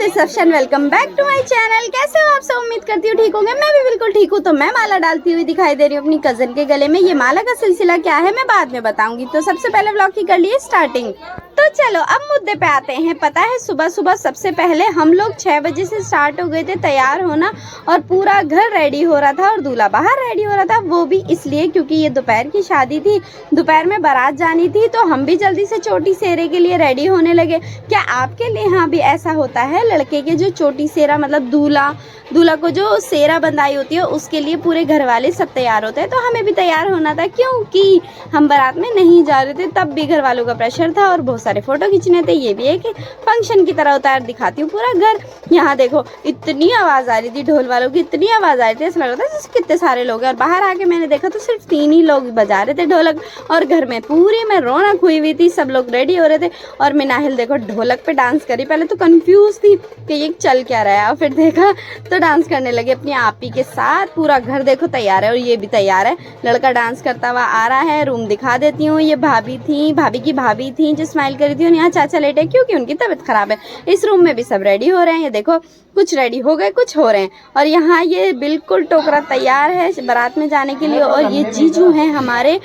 Reception, welcome back to my channel. कैसे हो आप सब? उम्मीद करती हूँ ठीक होंगे। मैं भी बिल्कुल ठीक हूँ। तो मैं माला डालती हुई दिखाई दे रही हूँ अपनी कजन के गले में। ये माला का सिलसिला क्या है मैं बाद में बताऊंगी। तो सबसे पहले व्लॉग की कर लिए स्टार्टिंग। तो चलो अब मुद्दे पे आते हैं। पता है सुबह सुबह सबसे पहले हम लोग 6 बजे से स्टार्ट हो गए थे तैयार होना, और पूरा घर रेडी हो रहा था और दूल्हा बाहर रेडी हो रहा था। वो भी इसलिए क्योंकि ये दोपहर की शादी थी, दोपहर में बारात जानी थी, तो हम भी जल्दी से चोटी सेरे के लिए रेडी होने लगे। क्या आपके लिए यहाँ भी ऐसा होता है? लड़के के जो चोटी सेरा मतलब दूल्हा को जो सेरा बंधाई होती है उसके लिए पूरे घर वाले सब तैयार होते हैं। तो हमें भी तैयार होना था क्योंकि हम बारात में नहीं जा रहे थे। तब भी घर वालों का प्रेशर था और बहुत सारे फोटो खींचने थे। ये भी एक फंक्शन की तरह होता है। दिखाती हूँ पूरा घर। यहाँ देखो इतनी आवाज़ आ रही थी ढोल वालों की, इतनी आवाज़ आ रही थी, ऐसा लग रहा था जैसे कितने सारे लोग हैं। और बाहर आके मैंने देखा तो सिर्फ 3 ही लोग बजा रहे थे ढोलक, और घर में पूरी में रौनक हुई हुई थी। सब लोग रेडी हो रहे थे और मिनाहिल देखो ढोलक पे डांस करी। पहले तो कंफ्यूज थी कि ये चल क्या रहा है, और फिर देखा तो डांस करने लगे अपनी आपी के साथ। पूरा घर देखो तैयार है और ये भी तैयार है। लड़का डांस करता हुआ आ रहा है। रूम दिखा देती हूँ। ये भाभी की भाभी थी जो स्माइल करी थी, और यहाँ चाचा लेटे क्योंकि उनकी तबीयत खराब है। इस रूम में भी सब रेडी हो रहे हैं। ये देखो कुछ रेडी हो गए, कुछ हो रहे हैं। और यहाँ ये बिल्कुल टोकरा तैयार है बारात में जाने के लिए। और ये जीजू हैं हमारे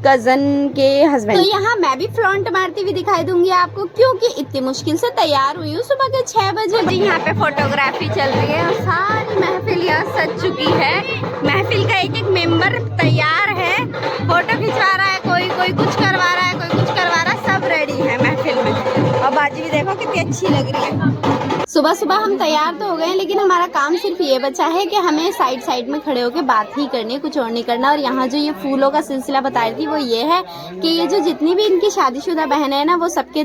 कजन के हस्बैंड। तो यहाँ मैं भी फ्रंट मारती हुई दिखाई दूंगी आपको, क्योंकि इतनी मुश्किल से तैयार हुई हूँ सुबह के 6 बजे। यहाँ पे फोटोग्राफी चल रही है और सारी महफिल यहाँ सज चुकी है। महफिल का एक एक मेंबर तैयार है, फोटो खिंचवा रहा है, कोई कुछ करवा रहा है, कोई कुछ करवा रहा है। सब रेडी है महफिल में। और बाजी भी देखो कितनी अच्छी लग रही है। सुबह सुबह हम तैयार तो हो गए, लेकिन हमारा काम सिर्फ ये बचा है कि हमें साइड में खड़े होकर बात ही करनी है, कुछ और नहीं करना। और यहाँ जो ये फूलों का सिलसिला बता रही थी वो ये है कि ये जो जितनी भी इनकी शादीशुदा बहन है ना, वो सबके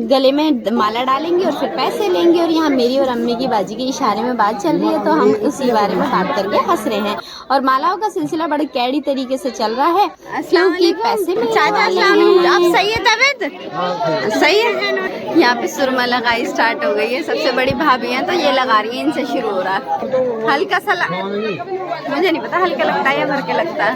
गले में माला डालेंगी और फिर पैसे लेंगे। और यहाँ मेरी और अम्मी की बाजी के इशारे में बात चल रही है, तो हम उसी बारे में बात करके हंस रहे हैं। और मालाओं का सिलसिला बड़े कैडी तरीके से चल रहा है क्योंकि पैसे में चाचा आप सही है, तबीयत सही है। यहाँ पे सुरमा लगाई स्टार्ट हो गई है। सबसे बड़ी भाभी हैं तो ये लगा रही है, इनसे शुरू हो रहा है। हल्का सा मुझे नहीं पता हल्का लगता है या भर के लगता है।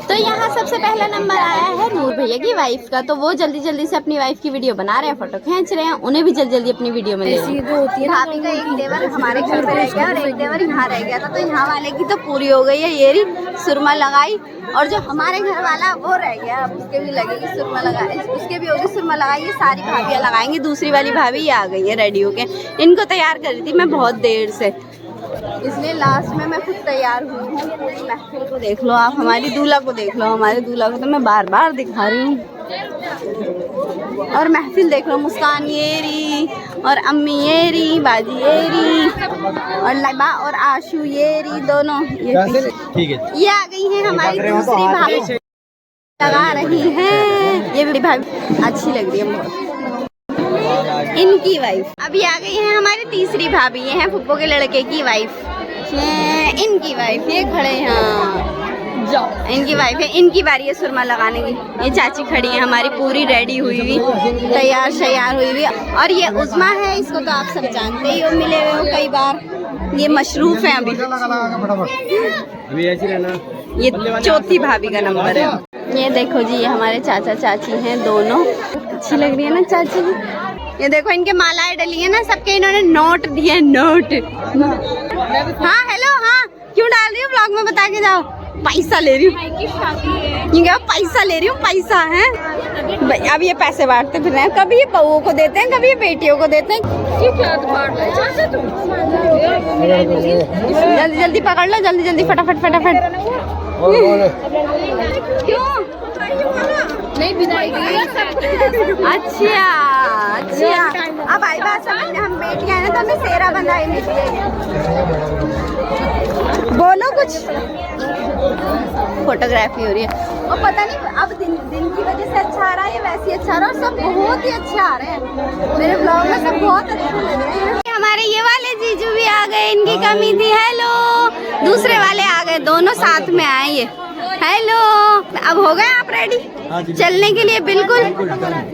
तो यहाँ सबसे पहला नंबर आया है नूर भैया की वाइफ का। तो वो जल्दी जल्दी से अपनी वाइफ की वीडियो बना रहे हैं, फोटो खींच रहे हैं। उन्हें भी जल्दी जल्दी अपनी वीडियो में ले रहे हैं। भाभी का एक देवर हमारे घर पे रह गया और एक देवर यहाँ रह गया था, तो यहाँ वाले की तो पूरी हो गई है। ये रही सुरमा लगाई, और जो हमारे घर वाला वो रह गया, अब उसके भी लगेगी सुरमा लगाई, उसके भी होगी सुरमा लगाई। ये सारी भाभियाँ लगाएंगी। दूसरी वाली भाभी ये आ गई है रेडी होके। इनको तैयार कर रही थी मैं बहुत देर से, इसलिए लास्ट में मैं खुद तैयार हुई हूँ। पूरी महफिल को देख लो आप, हमारी दूल्हा को देख लो। हमारे दूल्हा को तो मैं बार बार दिखा रही हूँ। और महफिल देख लो, मुस्कान ये रही, और अम्मी ये रही, बाजी ये रही, और लबा और आशू ये रही, दोनों ये आ गई हैं। हमारी दूसरी भाभी लगा रही हैं। ये बड़ी भाभी अच्छी लग रही है बहुत। इनकी वाइफ अभी आ गई है हमारी तीसरी भाभी। ये है फुप्पो के लड़के की वाइफ, इनकी वाइफ ये खड़े हैं। इनकी वाइफ है, इनकी बारी है सुरमा लगाने की। ये चाची खड़ी है हमारी पूरी रेडी हुई हुई, तैयार शैयार हुई हुई। और ये उज़मा है, इसको तो आप सब जानते ही हो, मिले हुए हो कई बार। ये मशरूफ है अभी ये चौथी भाभी का नंबर है। ये देखो जी, ये हमारे चाचा चाची हैं दोनों। अच्छी लग रही है ना चाची जी। ये देखो इनके मालाएं डली है ना, सबके इन्होंने नोट दिए, नोट। हाँ हेलो, हाँ क्यों डाल रही हो ब्लॉग में, बता के जाओ। पैसा ले रही हूँ, ये पैसा ले रही हूँ, पैसा है। अब ये पैसे बांटते फिर रहे हैं, कभी ये बहूओं को देते हैं, कभी ये बेटियों को देते हैं। जल्दी जल्दी पकड़ लो, जल्दी जल्दी फटाफट फटाफट। क्यों नहीं विदाई? अच्छा अच्छा, अब आई बात समझ, हम बेटियां हैं तो हमें सेरा बंधाई मिलती है। बोलो कुछ। फोटोग्राफी हो रही है और पता नहीं अब दिन की वजह से अच्छा आ रहा है या वैसे अच्छा आ रहा है। और सब बहुत ही अच्छे आ रहे हैं मेरे ब्लॉग में, सब बहुत अच्छे लग रहे हैं। हमारे ये वाले जीजू भी आ गए, इनकी कमी थी। हेलो, दूसरे वाले आ गए, दोनों साथ में आए। ये हेलो, अब हो गए आप रेडी चलने के लिए? बिल्कुल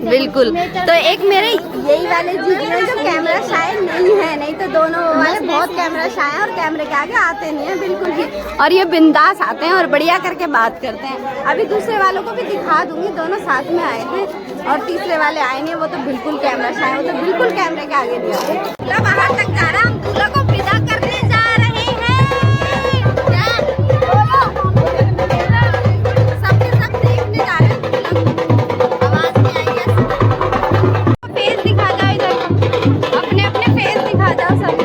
बिल्कुल। तो एक मेरे यही वाले जीजू हैं जो कैमरा शायद नहीं है, नहीं तो दोनों वाले बहुत कैमरा शाय हैं और कैमरे के आगे आते नहीं है बिल्कुल भी। और ये बिंदास आते हैं और बढ़िया करके बात करते हैं। अभी दूसरे वालों को भी दिखा दूंगी, दोनों साथ में आए हैं। और तीसरे वाले आए नहीं, वो तो बिल्कुल कैमरा शाय, वो तो बिल्कुल कैमरे के आगे नहीं आए। दूल्हा बाहर तक जा रहा है, हम दूल्हा को विदा करने जा रहे हैं। क्या बोलो, सबके सब देखने जा रहे हैं। आवाज नहीं आई है। फेस दिखा जाओ इधर, अपने अपने फेस दिखा जाओ सब।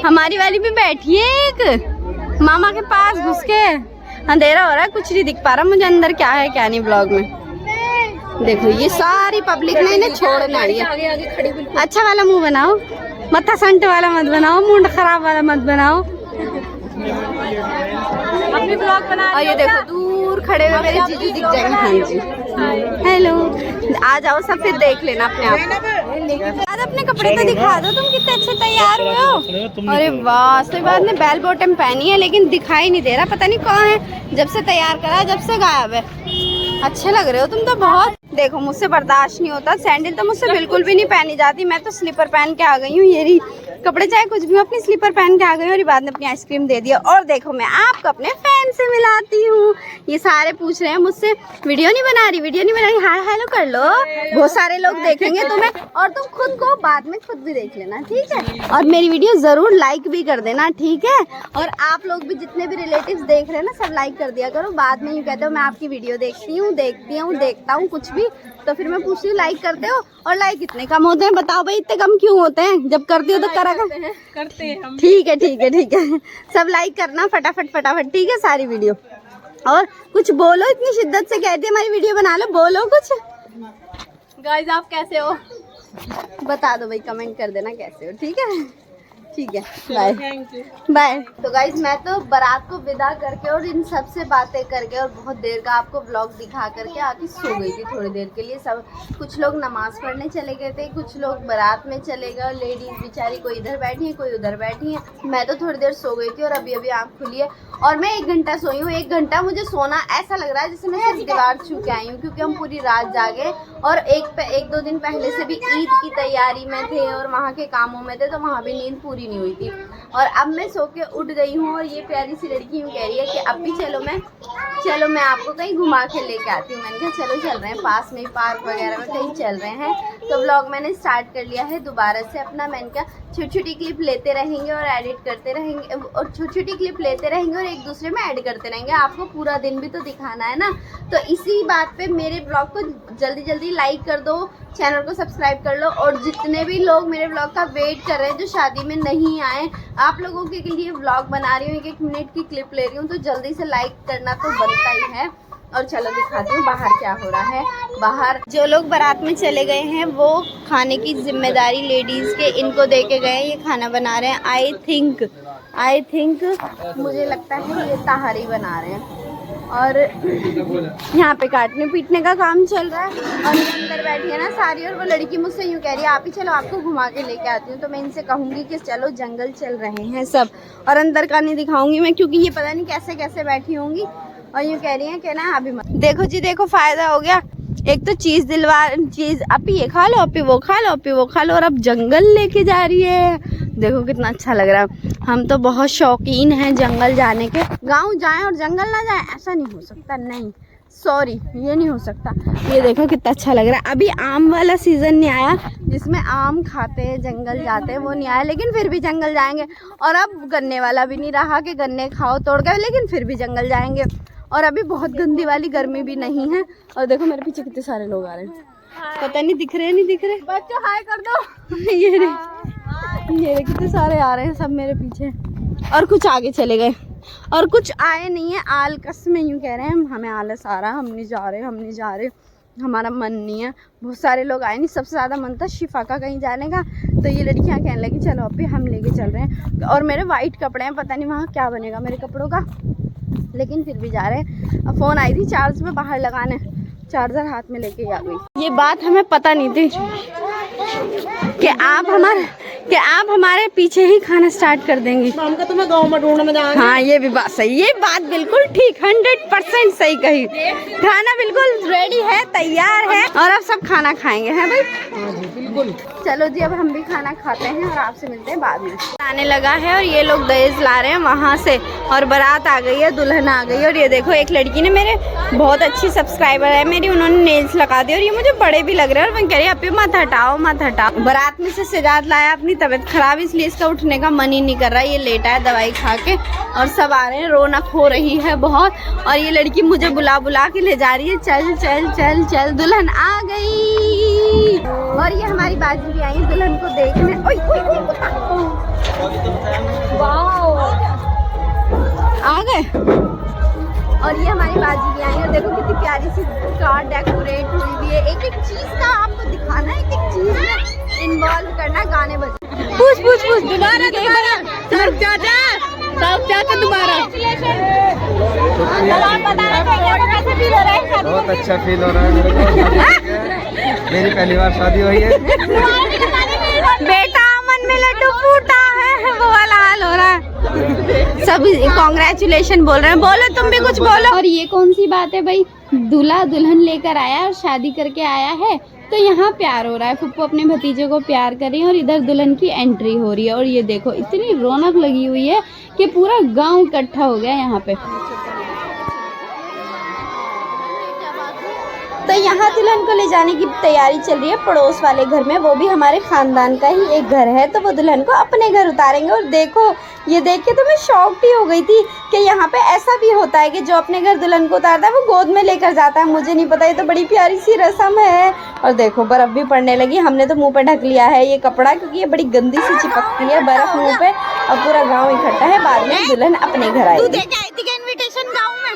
हमारी वाली भी बैठी है एक मामा के पास घुस के। अंधेरा हो रहा है, कुछ नहीं दिख पा रहा मुझे अंदर क्या है क्या नहीं। ब्लॉग में देखो ये सारी पब्लिक ने इन्हें छोड़ना है। अच्छा वाला मुंह बनाओ, मत्था संट वाला मत बनाओ, मुंड खराब वाला मत बनाओ। अपनी ब्लॉग बना। और ये देखो दूर खड़े हुए मेरे जीजू दिख जाएंगे। हाँ जी हेलो, आ जाओ सब, फिर देख लेना अपने आप। आज अपने कपड़े तो दिखा दो, तुम कितने अच्छे तैयार हुए हो। अरे वाह, सही बात ने बेल बॉटम पहनी है लेकिन दिखाई नहीं दे रहा, पता नहीं कौन है। जब से तैयार करा जब से गायब है। अच्छे लग रहे हो तुम तो बहुत। देखो मुझसे बर्दाश्त नहीं होता, सैंडल तो मुझसे बिल्कुल भी नहीं पहनी जाती। मैं तो स्लीपर पहन के आ गई हूँ। ये रही कपड़े चाहे कुछ भी, अपनी स्लीपर पहन के आ गई हूँ और बाद में अपनी आइसक्रीम दे दिया। और देखो मैं आपको अपने फैन से मिलाती हूँ। ये सारे पूछ रहे हैं मुझसे वीडियो नहीं बना रही, वीडियो नहीं बना रही। हाय हेलो कर लो, बहुत सारे लोग देखेंगे तुम्हें और तुम खुद को बाद में खुद भी देख लेना, ठीक है। और मेरी वीडियो जरूर लाइक भी कर देना, ठीक है। और आप लोग भी जितने भी रिलेटिव्स देख रहे हैं ना, सब लाइक कर दिया करो। बाद में यूँ कहते हो मैं आपकी वीडियो देखती हूँ देखता हूँ कुछ भी, तो फिर मैं पूछती हूँ लाइक करते हो। और लाइक इतने कम होते हैं, बताओ भाई इतने कम क्यों होते हैं? जब करती हो तो करा करते हैं हम। ठीक है सब लाइक करना फटाफट, ठीक है सारी वीडियो। और कुछ बोलो, इतनी शिद्दत से कहती है हमारी वीडियो बना लो, बोलो कुछ। गाइस आप कैसे हो बता दो भाई, कमेंट कर देना कैसे हो, ठीक है। Bye bye. तो गाइज मैं तो बारात को विदा करके और इन सब से बातें करके और बहुत देर का आपको ब्लॉग दिखा करके आके सो गई थी थोड़ी देर के लिए। सब कुछ लोग नमाज पढ़ने चले गए थे, कुछ लोग बारात में चले गए। लेडीज बेचारी कोई इधर बैठी है कोई उधर बैठी है। मैं तो थोड़ी देर सो गई थी और अभी आँख खुली है। और मैं 1 घंटा सोई हूँ। 1 घंटा मुझे सोना ऐसा लग रहा है जैसे मैं सिर्फ दीवार छू के आई हूँ, क्योंकि हम पूरी रात जागे और एक दो दिन पहले से भी ईद की तैयारी में थे और वहाँ के कामों में थे, तो वहाँ भी नींद पूरी नहीं हुई थी। और अब मैं सो के उठ गई हूँ और ये प्यारी सी लड़की यूँ कह रही है कि अब भी चलो मैं आपको कहीं घुमा के लेके आती हूँ। मैंने कहा चलो चल रहे हैं, पास में पार्क वगैरह में कहीं चल रहे हैं। तो व्लॉग मैंने स्टार्ट कर लिया है दोबारा से अपना। मैंने कहा छोटी क्लिप लेते रहेंगे और एडिट करते रहेंगे और छोटी क्लिप लेते रहेंगे और एक दूसरे में ऐड करते रहेंगे। आपको पूरा दिन भी तो दिखाना है ना। तो इसी बात पे मेरे ब्लॉग को जल्दी लाइक कर दो, चैनल को सब्सक्राइब कर लो। और जितने भी लोग मेरे ब्लॉग का वेट कर रहे हैं जो शादी में नहीं आए, आप लोगों के लिए व्लॉग बना रही हूँ, 1 मिनट की क्लिप ले रही हूँ, तो जल्दी से लाइक करना तो बनता ही है। और चलो दिखाती हूँ बाहर क्या हो रहा है। बाहर जो लोग बारात में चले गए हैं वो खाने की जिम्मेदारी लेडीज़ के इनको दे के गए। ये खाना बना रहे हैं। आई थिंक मुझे लगता है ये तहारी बना रहे हैं। और यहाँ पे काटने पीटने का काम चल रहा है। और ये अंदर बैठी है ना सारी, और वो लड़की मुझसे यूँ कह रही है आप ही चलो आपको घुमा के लेके आती हूँ। तो मैं इनसे कहूँगी कि चलो, जंगल चल रहे हैं सब। और अंदर का नहीं दिखाऊंगी मैं, क्योंकि ये पता नहीं कैसे बैठी होंगी। और यूँ कह रही है कि ना अभी मत। देखो जी देखो, फ़ायदा हो गया। एक तो चीज़ अपी ये खा लो, अपी वो खा लो, अपी वो खा लो, और अब जंगल लेके जा रही है। देखो कितना अच्छा लग रहा है। हम तो बहुत शौकीन हैं जंगल जाने के। गांव जाएं और जंगल ना जाएं, ऐसा नहीं हो सकता। नहीं सॉरी, ये नहीं हो सकता। ये देखो कितना अच्छा लग रहा है। अभी आम वाला सीज़न नहीं आया जिसमें आम खाते हैं जंगल जाते हैं, वो नहीं आया, लेकिन फिर भी जंगल जाएंगे। और अब गन्ने वाला भी नहीं रहा कि गन्ने खाओ तोड़ के, लेकिन फिर भी जंगल जाएंगे। और अभी बहुत गंदी वाली गर्मी भी नहीं है। और देखो मेरे पीछे कितने सारे लोग आ रहे हैं, पता नहीं दिख रहे बच्चों, हाय कर दो। ये कितने सारे आ रहे हैं सब मेरे पीछे। और कुछ आगे चले गए और कुछ आए नहीं है। आलकस में यूँ कह रहे हैं हमें आलस आ रहा है, हम नहीं जा रहे, हमारा मन नहीं है। बहुत सारे लोग आए नहीं। सबसे ज़्यादा मन था शिफा का कहीं जाने का, तो ये लड़कियां कहने लगी चलो अभी हम लेके चल रहे हैं। और मेरे वाइट कपड़े हैं, पता नहीं वहाँ क्या बनेगा मेरे कपड़ों का, लेकिन फिर भी जा रहे हैं। अब फ़ोन आई थी चार्ज पे बाहर लगाने, चार्जर हाथ में लेके आ गई। ये बात हमें पता नहीं थी कि कि आप हमारे पीछे ही खाना स्टार्ट कर देंगी। हमका तुम्हें गाँव में ढूंढने में जाएंगे। हाँ ये भी बात सही, ये बात बिल्कुल ठीक 100% सही कही। खाना बिल्कुल रेडी है, तैयार है और अब सब खाना खाएंगे हैं भाई। बिल्कुल। चलो जी अब हम भी खाना खाते हैं और आपसे मिलते हैं बाद में। आने लगा है और ये लोग दहेज ला रहे हैं वहाँ से और बारात आ गई है, दुल्हन आ गई है। और ये देखो एक लड़की ने, मेरे बहुत अच्छी सब्सक्राइबर है मेरी, उन्होंने नेल्स लगा दिए और ये मुझे बड़े भी लग रहे हैं और मैं कह रही अपनी मत हटाओ मत हटाओ। बारात में से सिजाद लाया, अपनी तबीयत खराब इसलिए इसका उठने का मन ही नहीं कर रहा। ये लेटा है दवाई खा के और सब आ रहे हैं, रौनक हो रही है बहुत। और ये लड़की मुझे बुला बुला के ले जा रही है, चल चल चल चल दुल्हन आ गई। और ये हमारी बाजी भी आई दुल्हन को देखने। ओए ओए ओए वाओ आ गए। और ये हमारी बाजी भी आई और देखो कितनी प्यारी सी कार डेकोरेट हुई हुई है। एक एक चीज का आपको दिखाना है, एक एक चीज में इन्वॉल्व करना, गाने बज पूछ पूछ पूछ दोबारा दोबारा सब चाचा दोबारा। बहुत अच्छा फील हो रहा है मेरे को। मेरी पहली बार शादी हुई है। बेटा मन में लड्डू फूटा है, वो वाला हाल हो रहा है। सब कॉन्ग्रेचुलेशन बोल रहे हैं, बोलो तुम भी कुछ बोलो। और ये कौन सी बात है भाई, दूल्हा दुल्हन लेकर आया और शादी करके आया है तो यहाँ प्यार हो रहा है। फुप्पो अपने भतीजे को प्यार कर रही है और इधर दुल्हन की एंट्री हो रही है। और ये देखो इतनी रौनक लगी हुई है कि पूरा गांव इकट्ठा हो गया यहाँ पे। तो यहाँ दुल्हन को ले जाने की तैयारी चल रही है पड़ोस वाले घर में, वो भी हमारे खानदान का ही एक घर है। तो वो दुल्हन को अपने घर उतारेंगे। और देखो ये देख के तो मैं शॉक्ड ही हो गई थी कि यहाँ पे ऐसा भी होता है कि जो अपने घर दुल्हन को उतारता है वो गोद में लेकर जाता है। मुझे नहीं पता, ये तो बड़ी प्यारी सी रस्म है। और देखो बर्फ भी पड़ने लगी, हमने तो मुँह पे ढक लिया है ये कपड़ा क्योंकि ये बड़ी गंदी सी चिपकती है बर्फ मुँह पे। अब पूरा गाँव इकट्ठा है, बाद में दुल्हन अपने घर आएगी। इनविटेशन गाँव में।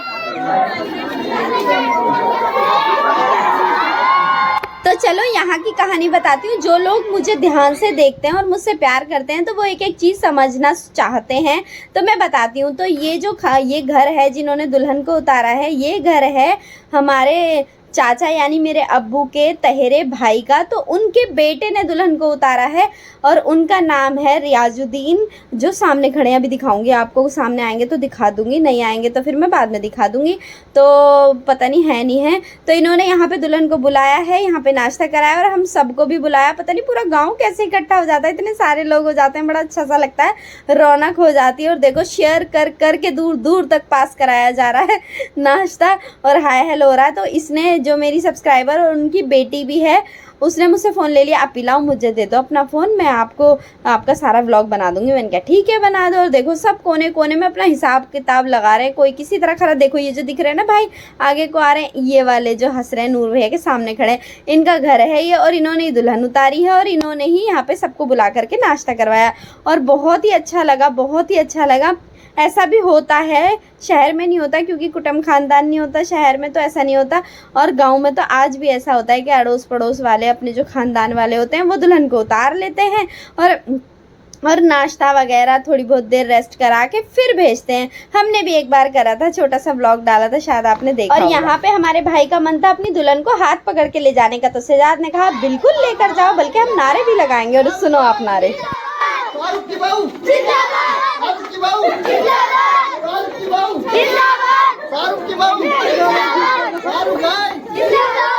तो चलो यहाँ की कहानी बताती हूँ। जो लोग मुझे ध्यान से देखते हैं और मुझसे प्यार करते हैं तो वो एक एक चीज़ समझना चाहते हैं, तो मैं बताती हूँ। तो ये घर है जिन्होंने दुल्हन को उतारा है, ये घर है हमारे चाचा यानी मेरे अब्बू के तहेरे भाई का। तो उनके बेटे ने दुल्हन को उतारा है और उनका नाम है रियाजुद्दीन, जो सामने खड़े हैं। अभी दिखाऊंगी आपको, सामने आएंगे तो दिखा दूंगी, नहीं आएंगे तो फिर मैं बाद में दिखा दूंगी। तो पता नहीं है नहीं है। तो इन्होंने यहाँ पे दुल्हन को बुलाया है, यहाँ पे नाश्ता कराया और हम सबको भी बुलाया। पता नहीं पूरा गाँव कैसे इकट्ठा हो जाता है, इतने सारे लोग हो जाते हैं, बड़ा अच्छा सा लगता है, रौनक हो जाती है। और देखो शेयर कर कर के दूर दूर तक पास कराया जा रहा है नाश्ता और हाय हेलो हो रहा है। तो इसने, जो मेरी सब्सक्राइबर और उनकी बेटी भी है, उसने मुझसे फ़ोन ले लिया, आप पिलाओ, मुझे दे दो अपना फ़ोन, मैं आपका सारा व्लॉग बना दूंगी। मैंने कहा ठीक है बना दो। और देखो सब कोने कोने में अपना हिसाब किताब लगा रहे हैं, कोई किसी तरह खड़ा। देखो ये जो दिख रहे हैं ना भाई आगे को आ रहे हैं, ये वाले जो हंस रहे हैं नूर भैया के सामने खड़े, इनका घर है ये। और इन्होंने ही दुल्हन उतारी है और इन्होंने ही यहाँ पे सबको बुला करके नाश्ता करवाया और बहुत ही अच्छा लगा, बहुत ही अच्छा लगा। ऐसा भी होता है, शहर में नहीं होता क्योंकि कुटुंब खानदान नहीं होता, शहर में तो ऐसा नहीं होता। और गांव में तो आज भी ऐसा होता है कि अड़ोस पड़ोस वाले, अपने जो खानदान वाले होते हैं, वो दुल्हन को उतार लेते हैं और नाश्ता वगैरह थोड़ी बहुत देर रेस्ट करा के फिर भेजते हैं। हमने भी एक बार करा था, छोटा सा व्लॉग डाला था, शायद आपने देखा। और यहाँ पे हमारे भाई का मन था अपनी दुल्हन को हाथ पकड़ के ले जाने का, तो सिजाद ने कहा बिल्कुल लेकर जाओ, बल्कि हम नारे भी लगाएंगे। और सुनो आप नारे। फारूक की बहू जिंदाबाद, फारूक की बहू जिंदाबाद, फारूक की बहू जिंदाबाद, फारूक की बहू जिंदाबाद, फारूक भाई जिंदाबाद।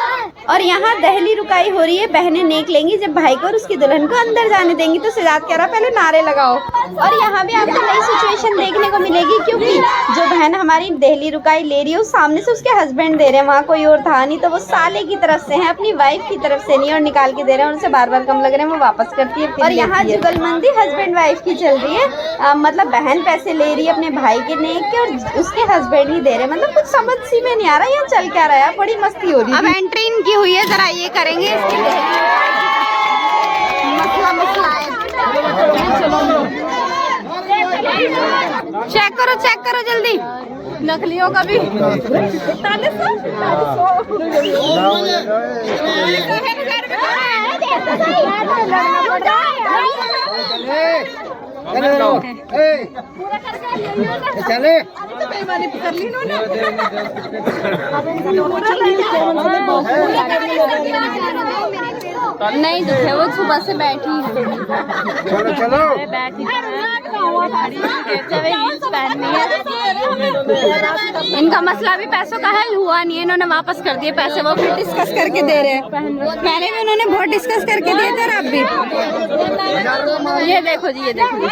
और यहाँ दहली रुकाई हो रही है, बहनें नेक लेंगी जब भाई को और उसकी दुल्हन को अंदर जाने देंगी। तो सिजाद कह रहा पहले नारे लगाओ। और यहाँ भी आपको नई सिचुएशन देखने को मिलेगी क्योंकि जो बहन हमारी दहली रुकाई ले रही है उस सामने से उसके हस्बैंड दे रहे हैं, वहाँ कोई और था नहीं, तो वो साले की तरफ से है, अपनी वाइफ की तरफ से नहीं, और निकाल के दे रहे हैं। उनसे बार बार कम लग रहे हैं, वो वापस करती है। और यहाँ जुगलबंदी हस्बैंड वाइफ की चल रही है, मतलब बहन पैसे ले रही है अपने भाई के नेक के और उसके हस्बैंड ही दे रहे हैं। मतलब कुछ समझ सी में नहीं आ रहा यहाँ चल क्या रहा है, बड़ी मस्ती हो रही है। अब एंट्री इनकी हुई है, जरा ये करेंगे इसके मसला है। चेक करो जल्दी, नकलियों का भी। चले कर ली नहीं दुखे, वो सुबह से बैठी है। चलो चलो बैठी इनका मसला भी पैसों का हल हुआ नहीं है, इन्होंने वापस कर दिए पैसे, वो फिर डिस्कस करके दे रहे हैं। पहले भी उन्होंने बहुत डिस्कस करके दिए थे और अब भी। ये देखो जी, ये देखो जी।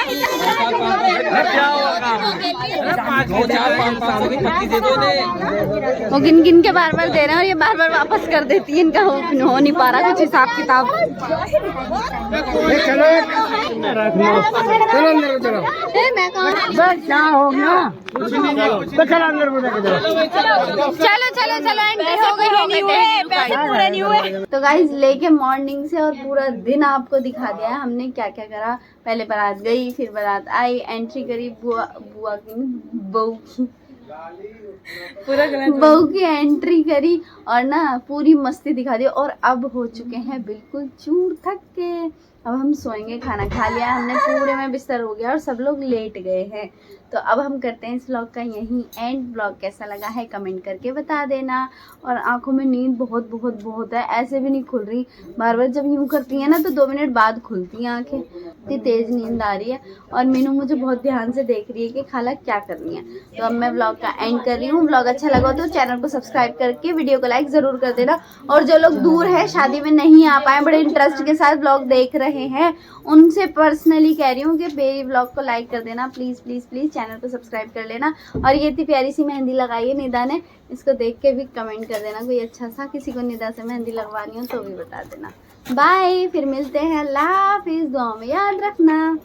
वो गिन गिन के बार बार दे रहे हैं और ये बार बार वापस कर देती है। इनका हो नहीं पा रहा कुछ हिसाब किताब। चलो चलो अंदर चलो। क्या हो गया? तो चलो अंदर बोला के चलो। चलो चलो चलो, एंट्री हो गई, पैसे पूरे नहीं हुए। तो गाइज लेके मॉर्निंग से और पूरा दिन आपको दिखा दिया है हमने क्या क्या करा। पहले बारात गई, फिर बारात आई, एंट्री करी, बहू की एंट्री करी और ना पूरी मस्ती दिखा दी। और अब हो चुके हैं बिल्कुल चूर थक के, अब हम सोएंगे। खाना खा लिया हमने, पूरे में बिस्तर हो गया और सब लोग लेट गए हैं। तो अब हम करते हैं इस व्लॉग का यहीं एंड। व्लॉग कैसा लगा है कमेंट करके बता देना। और आंखों में नींद बहुत बहुत बहुत है, ऐसे भी नहीं खुल रही। बार बार जब यूँ करती है ना तो 2 मिनट बाद खुलती हैं आंखें, इतनी तेज़ नींद आ रही है। और मीनू मुझे बहुत ध्यान से देख रही है कि खाला क्या कर रही है। तो अब मैं व्लॉग का एंड कर रही हूँ। व्लॉग अच्छा लगा तो चैनल को सब्सक्राइब करके वीडियो को लाइक ज़रूर कर देना। और जो लोग दूर है, शादी में नहीं आ पाए, बड़े इंटरेस्ट के साथ व्लॉग देख रहे हैं, उनसे पर्सनली कह रही हूँ कि मेरी व्लॉग को लाइक कर देना प्लीज़ प्लीज़ प्लीज़। चैनल को सब्सक्राइब कर लेना। और ये इतनी प्यारी सी मेहंदी लगाई है निदा ने, इसको देख के भी कमेंट कर देना। कोई अच्छा सा किसी को निदा से मेहंदी लगवानी हो तो भी बता देना। बाय, फिर मिलते हैं। अल्लाह हाफिज़, दुआ में याद रखना।